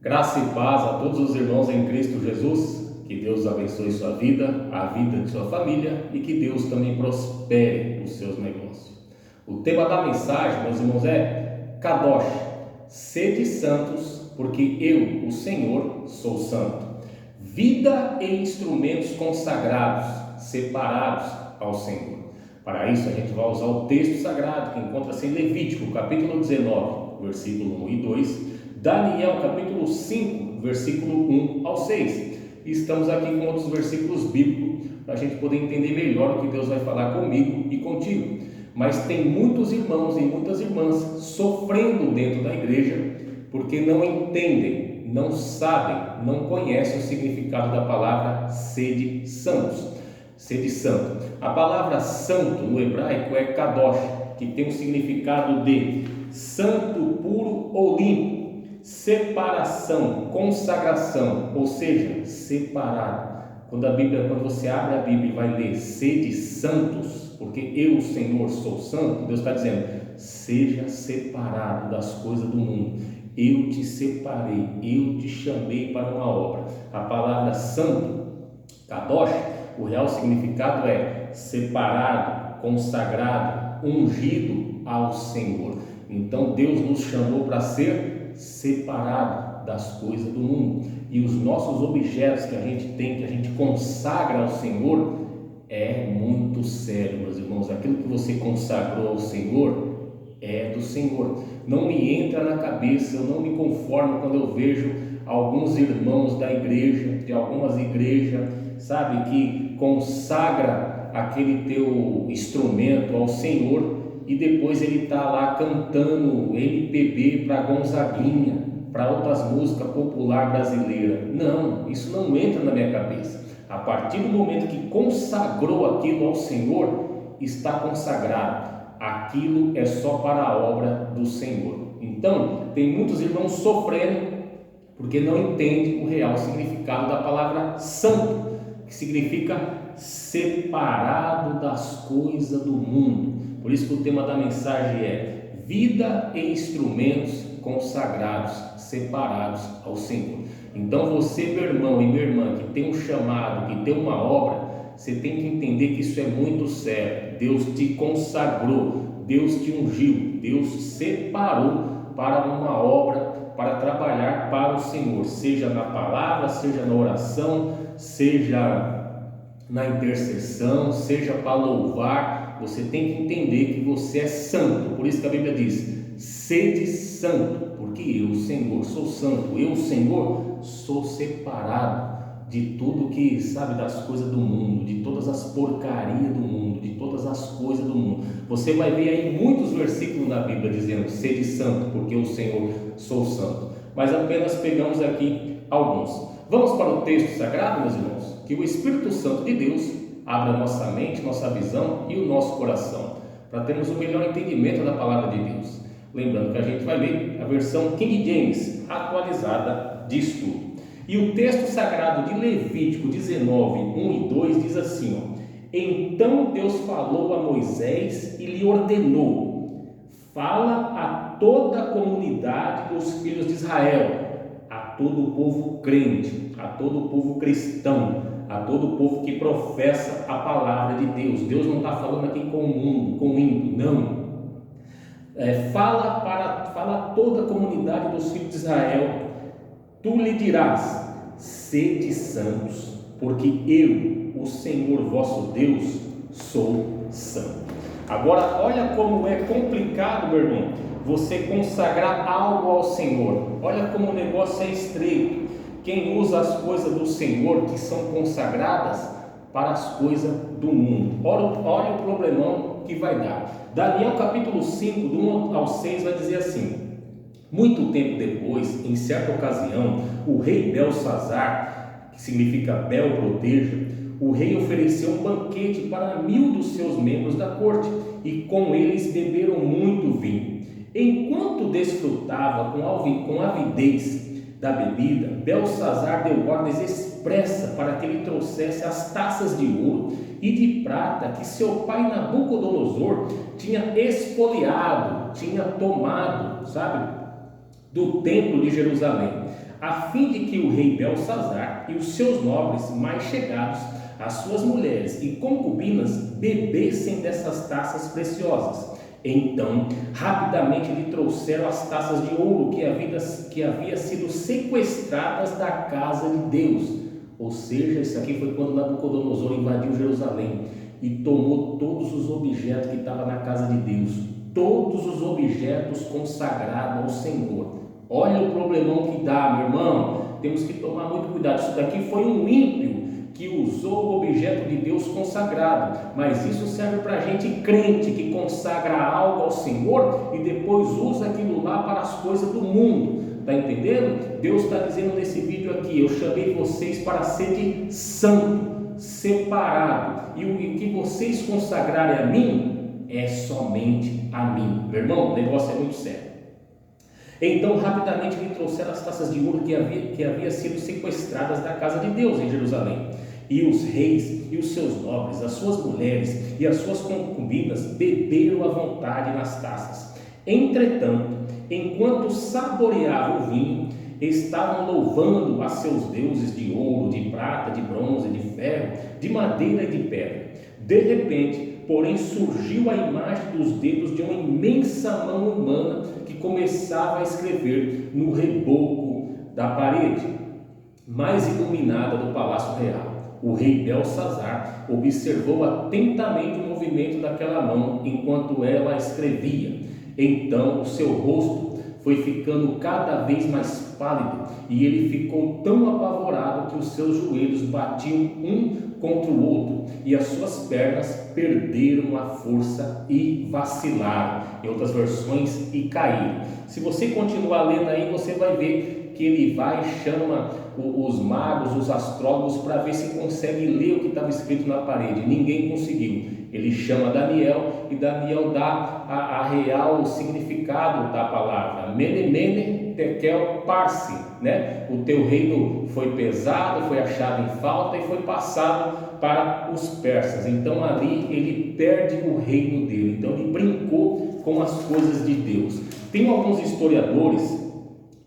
Graça e paz a todos os irmãos em Cristo Jesus. Que Deus abençoe sua vida, a vida de sua família e que Deus também prospere os seus negócios. O tema da mensagem, meus irmãos, é Kadosh, sede santos, porque eu, o Senhor, sou santo. Vida e instrumentos consagrados, separados ao Senhor. Para isso a gente vai usar o texto sagrado que encontra-se em Levítico, capítulo 19, versículo 1 e 2, Daniel, capítulo 5, versículo 1 ao 6. E estamos aqui com outros versículos bíblicos para a gente poder entender melhor o que Deus vai falar comigo e contigo. Mas tem muitos irmãos e muitas irmãs sofrendo dentro da igreja porque não entendem, não sabem, não conhecem o significado da palavra sede santos. Sede santo. A palavra santo no hebraico é kadosh, que tem o significado de santo, puro ou limpo. Separação, consagração, ou seja, separado. Quando você abre a Bíblia e vai ler sede santos, porque eu, Senhor, sou santo, Deus está dizendo, seja separado das coisas do mundo. Eu te separei, eu te chamei para uma obra. A palavra santo, kadosh, o real significado é separado, consagrado, ungido ao Senhor. Então Deus nos chamou para ser separado das coisas do mundo, e os nossos objetos que a gente tem, que a gente consagra ao Senhor, é muito sério, meus irmãos. Aquilo que você consagrou ao Senhor é do Senhor. Não me entra na cabeça, eu não me conformo quando eu vejo alguns irmãos da igreja, de algumas igrejas, sabe, que consagra aquele teu instrumento ao Senhor e depois ele está lá cantando MPB para Gonzaguinha, para outras músicas popular brasileira. Não, isso não entra na minha cabeça. A partir do momento que consagrou aquilo ao Senhor, está consagrado. Aquilo é só para a obra do Senhor. Então, tem muitos irmãos sofrendo porque não entendem o real significado da palavra santo, que significa separado das coisas do mundo. Por isso que o tema da mensagem é vida e instrumentos consagrados, separados ao Senhor. Então você, meu irmão e minha irmã, que tem um chamado, que tem uma obra, você tem que entender que isso é muito sério. Deus te consagrou, Deus te ungiu, Deus separou para uma obra, para trabalhar para o Senhor, seja na palavra, seja na oração, seja na intercessão, seja para louvar. Você tem que entender que você é santo. Por isso que a Bíblia diz, sede santo, porque eu, Senhor, sou santo. Eu, Senhor, sou separado de tudo que, sabe, das coisas do mundo, de todas as porcarias do mundo, de todas as coisas do mundo. Você vai ver aí muitos versículos na Bíblia dizendo, sede santo, porque eu, Senhor, sou santo. Mas apenas pegamos aqui alguns. Vamos para o texto sagrado, meus irmãos? Que o Espírito Santo de Deus abra nossa mente, nossa visão e o nosso coração, para termos o melhor entendimento da palavra de Deus. Lembrando que a gente vai ler a versão King James, atualizada de estudo. E o texto sagrado de Levítico 19, 1 e 2 diz assim, ó, então Deus falou a Moisés e lhe ordenou, fala a toda a comunidade dos filhos de Israel, a todo o povo crente, a todo o povo cristão, a todo o povo que professa a palavra de Deus. Deus não está falando aqui com o mundo, com o ímpio, não. Fala a toda a comunidade dos filhos de Israel, tu lhe dirás, sede santos, porque eu, o Senhor vosso Deus, sou santo. Agora, olha como é complicado, meu irmão, você consagrar algo ao Senhor. Olha como o negócio é estreito. Quem usa as coisas do Senhor que são consagradas para as coisas do mundo. Olha o problemão que vai dar. Daniel capítulo 5, do 1 ao 6 vai dizer assim, muito tempo depois, em certa ocasião, o rei Belsazar, que significa Bel proteja, o rei ofereceu um banquete para 1000 dos seus membros da corte, e com eles beberam muito vinho. Enquanto desfrutava com avidez da bebida, Belsazar deu ordens expressa para que ele trouxesse as taças de ouro e de prata que seu pai Nabucodonosor tinha expoliado, tinha tomado, sabe, do templo de Jerusalém. a fim de que o rei Belsazar e os seus nobres mais chegados, as suas mulheres e concubinas, bebessem dessas taças preciosas. Então, rapidamente lhe trouxeram as taças de ouro que havia sido sequestradas da casa de Deus. Ou seja, isso aqui foi quando Nabucodonosor invadiu Jerusalém e tomou todos os objetos que estavam na casa de Deus, todos os objetos consagrados ao Senhor. Olha o problemão que dá, meu irmão. Temos que tomar muito cuidado. Isso daqui foi um ímpio que usou o objeto de Deus consagrado, mas isso serve para gente crente que consagra algo ao Senhor e depois usa aquilo lá para as coisas do mundo. Está entendendo? Deus está dizendo nesse vídeo aqui: eu chamei vocês para serem santo, separado, e o que vocês consagrarem a mim é somente a mim. Meu irmão, o negócio é muito sério. Então rapidamente lhe trouxeram as taças de ouro que havia sido sequestradas da casa de Deus em Jerusalém. E os reis e os seus nobres, as suas mulheres e as suas concubinas beberam à vontade nas taças. Entretanto, enquanto saboreavam o vinho, estavam louvando a seus deuses de ouro, de prata, de bronze, de ferro, de madeira e de pedra. De repente, porém, surgiu a imagem dos dedos de uma imensa mão humana que começava a escrever no reboco da parede mais iluminada do palácio real. O rei Belsazar observou atentamente o movimento daquela mão enquanto ela escrevia. Então o seu rosto foi ficando cada vez mais pálido e ele ficou tão apavorado que os seus joelhos batiam um contra o outro e as suas pernas perderam a força e vacilaram. Em outras versões, e caíram. Se você continuar lendo aí, você vai ver que ele vai e chama os magos, os astrólogos, para ver se consegue ler o que estava escrito na parede. Ninguém conseguiu. Ele chama Daniel e Daniel dá a real significado da palavra: Mene, Mene, Tekel, Parsi, né? O teu reino foi pesado, foi achado em falta e foi passado para os persas. Então ali ele perde o reino dele. Então ele brincou com as coisas de Deus. Tem alguns historiadores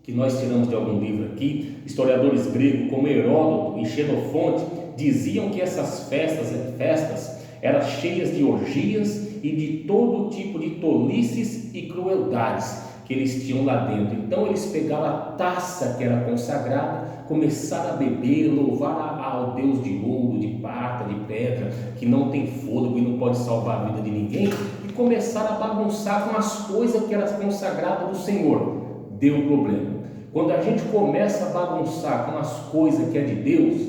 que nós tiramos de algum livro aqui, historiadores gregos como Heródoto e Xenofonte, diziam que essas festas eram cheias de orgias e de todo tipo de tolices e crueldades que eles tinham lá dentro. Então eles pegavam a taça que era consagrada, começaram a beber, louvar ao Deus de ouro, de prata, de pedra, que não tem fôlego e não pode salvar a vida de ninguém, e começaram a bagunçar com as coisas que eram consagradas do Senhor. Deu problema. Quando a gente começa a bagunçar com as coisas que é de Deus,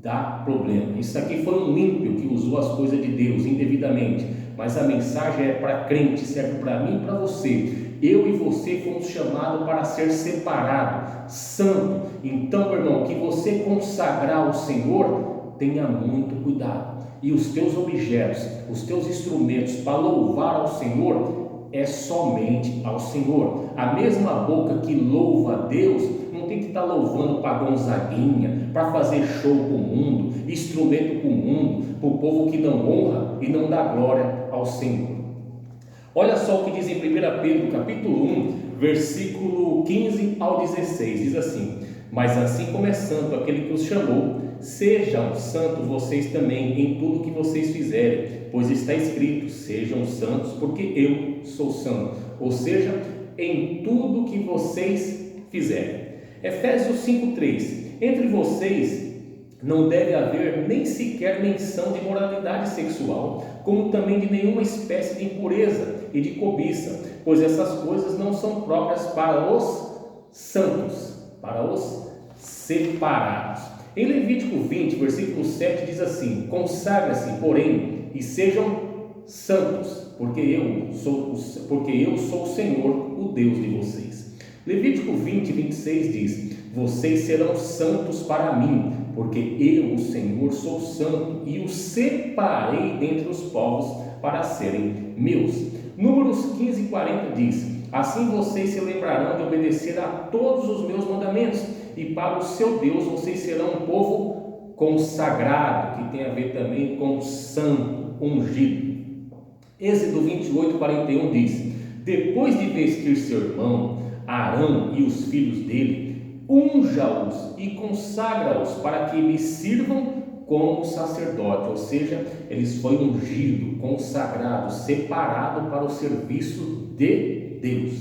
dá problema. Isso aqui foi um ímpio que usou as coisas de Deus indevidamente, mas a mensagem é para crente, serve para mim e para você. Eu e você fomos chamados para ser separado, santo. Então, meu irmão, que você consagrar ao Senhor, tenha muito cuidado. E os teus objetos, os teus instrumentos para louvar ao Senhor, é somente ao Senhor. A mesma boca que louva a Deus não tem que estar louvando para Gonzaguinha, para fazer show para o mundo, instrumento para o mundo, para o povo que não honra e não dá glória ao Senhor. Olha só o que diz em 1 Pedro capítulo 1, versículo 15 ao 16, diz assim: mas assim como é santo aquele que os chamou, sejam santos vocês também em tudo que vocês fizerem, pois está escrito: sejam santos porque eu sou santo. Ou seja, em tudo que vocês fizerem. Efésios 5:3: entre vocês não deve haver nem sequer menção de moralidade sexual, como também de nenhuma espécie de impureza e de cobiça, pois essas coisas não são próprias para os santos, para os separados. Em Levítico 20, versículo 7 diz assim: consagra-se, porém, e sejam santos, porque eu sou o Senhor, o Deus de vocês. Levítico 20, 26 diz: vocês serão santos para mim, porque eu, o Senhor, sou santo e os separei dentre os povos para serem meus. Números 15, 40 diz: assim vocês se lembrarão de obedecer a todos os meus mandamentos, e para o seu Deus vocês serão um povo consagrado, que tem a ver também com santo, ungido. Êxodo 28, 41 diz: depois de vestir seu irmão Arão e os filhos dele unja-os e consagra-os para que lhe sirvam como sacerdote, ou seja, eles foram ungidos, consagrados, separados para o serviço de Deus.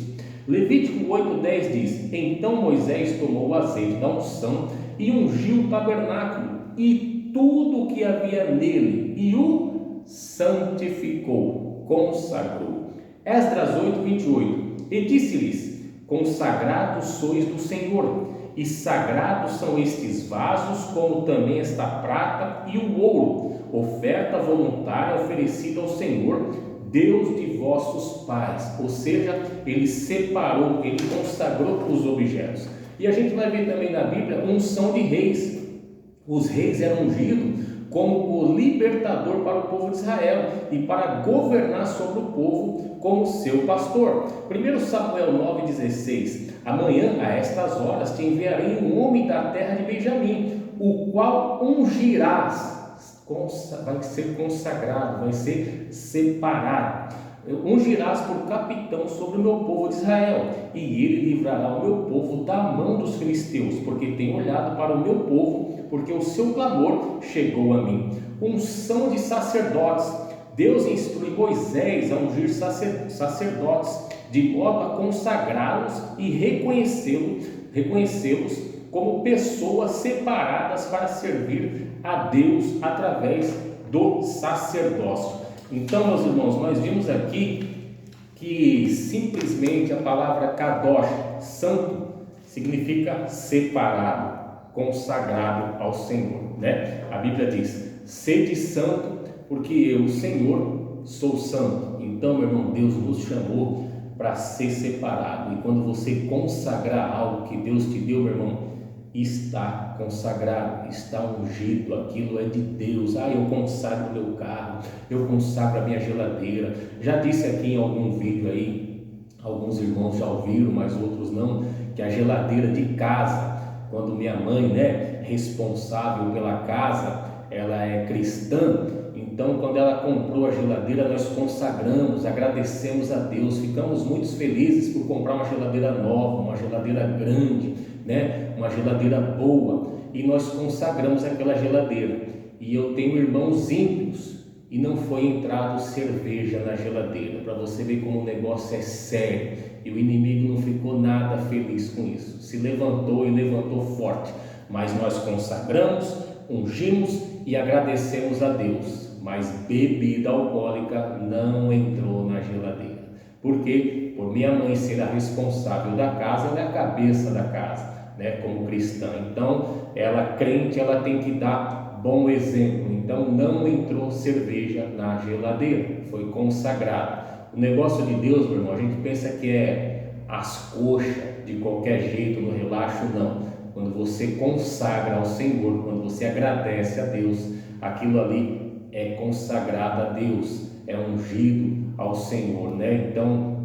Levítico 8:10 diz: então Moisés tomou o azeite da unção e ungiu o tabernáculo e tudo o que havia nele e o santificou, consagrou. Esdras 8:28, e disse-lhes: consagrados sois do Senhor, e sagrados são estes vasos, como também esta prata e o ouro, oferta voluntária oferecida ao Senhor, Deus de vossos pais. Ou seja, ele separou, ele consagrou os objetos. E a gente vai ver também na Bíblia unção de reis. Os reis eram ungidos como o libertador para o povo de Israel e para governar sobre o povo como seu pastor. 1 Samuel 9,16: amanhã a estas horas te enviarei um homem da terra de Benjamim, o qual ungirás, vai ser consagrado, vai ser separado, ungirás por capitão sobre o meu povo de Israel, e ele livrará o meu povo da mão dos filisteus, porque tem olhado para o meu povo, porque o seu clamor chegou a mim. Unção de sacerdotes. Deus instrui Moisés a ungir sacerdotes, de modo a consagrá-los e reconhecê-los como pessoas separadas para servir a Deus através do sacerdócio. Então, meus irmãos, nós vimos aqui que simplesmente a palavra kadosh, santo, significa separado, consagrado ao Senhor, né? A Bíblia diz: sede santo, porque eu, Senhor, sou santo. Então, meu irmão, Deus nos chamou para ser separado, e quando você consagrar algo que Deus te deu, meu irmão, está consagrado, está ungido, aquilo é de Deus. Eu consagro meu carro, eu consagro a minha geladeira. Já disse aqui em algum vídeo aí, alguns irmãos já ouviram, mas outros não, que a geladeira de casa, quando minha mãe, responsável pela casa, ela é cristã, então quando ela comprou a geladeira, nós consagramos, agradecemos a Deus, ficamos muito felizes por comprar uma geladeira nova, uma geladeira grande, uma geladeira boa, e nós consagramos aquela geladeira. E eu tenho irmãos ímpios e não foi entrado cerveja na geladeira, para você ver como o negócio é sério, e o inimigo não ficou nada feliz com isso, se levantou e levantou forte, mas nós consagramos, ungimos e agradecemos a Deus, mas bebida alcoólica não entrou na geladeira. Por quê? Por minha mãe ser a responsável da casa, ela é a cabeça da casa, como cristã. Então, ela crente, ela tem que dar bom exemplo. Então, não entrou cerveja na geladeira, foi consagrado. O negócio de Deus, meu irmão, a gente pensa que é as coxas, de qualquer jeito, no relaxo, não. Quando você consagra ao Senhor, quando você agradece a Deus, aquilo ali é consagrado a Deus, é ungido ao Senhor, Então,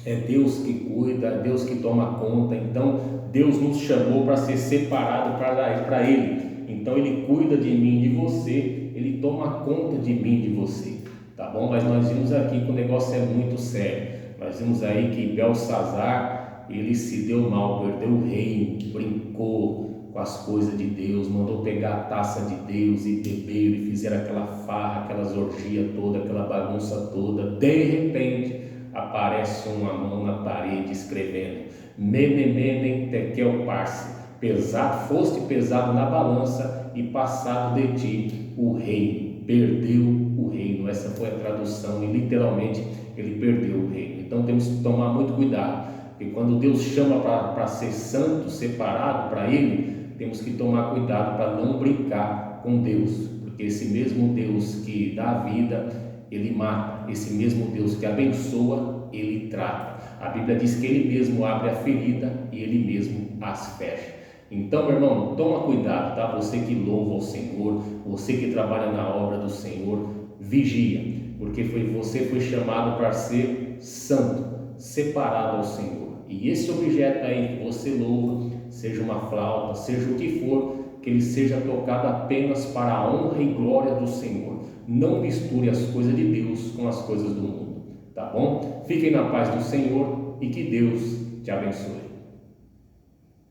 é Deus que cuida, é Deus que toma conta. Então, Deus nos chamou para ser separado para Ele. Então, Ele cuida de mim e de você, Ele toma conta de mim e de você, tá bom? Mas nós vimos aqui que o negócio é muito sério. Nós vimos aí que Belsazar, ele se deu mal, perdeu o reino, brincou com as coisas de Deus, mandou pegar a taça de Deus e beberam e fizeram aquela farra, aquelas orgias toda, aquela bagunça toda. De repente aparece uma mão na parede escrevendo: Mene, mene, tekel parsi, pesado, foste pesado na balança e passado de ti o reino. Perdeu o reino. Essa foi a tradução, e literalmente ele perdeu o reino. Então temos que tomar muito cuidado, porque quando Deus chama para ser santo, separado para Ele, temos que tomar cuidado para não brincar com Deus, porque esse mesmo Deus que dá vida, Ele mata. Esse mesmo Deus que abençoa, Ele trata. A Bíblia diz que Ele mesmo abre a ferida e Ele mesmo as fecha. Então, meu irmão, toma cuidado, tá? Você que louva ao Senhor, você que trabalha na obra do Senhor, vigia, porque você foi chamado para ser santo, separado ao Senhor. E esse objeto aí que você louva, seja uma flauta, seja o que for, que ele seja tocado apenas para a honra e glória do Senhor. Não misture as coisas de Deus com as coisas do mundo, tá bom? Fiquem na paz do Senhor e que Deus te abençoe.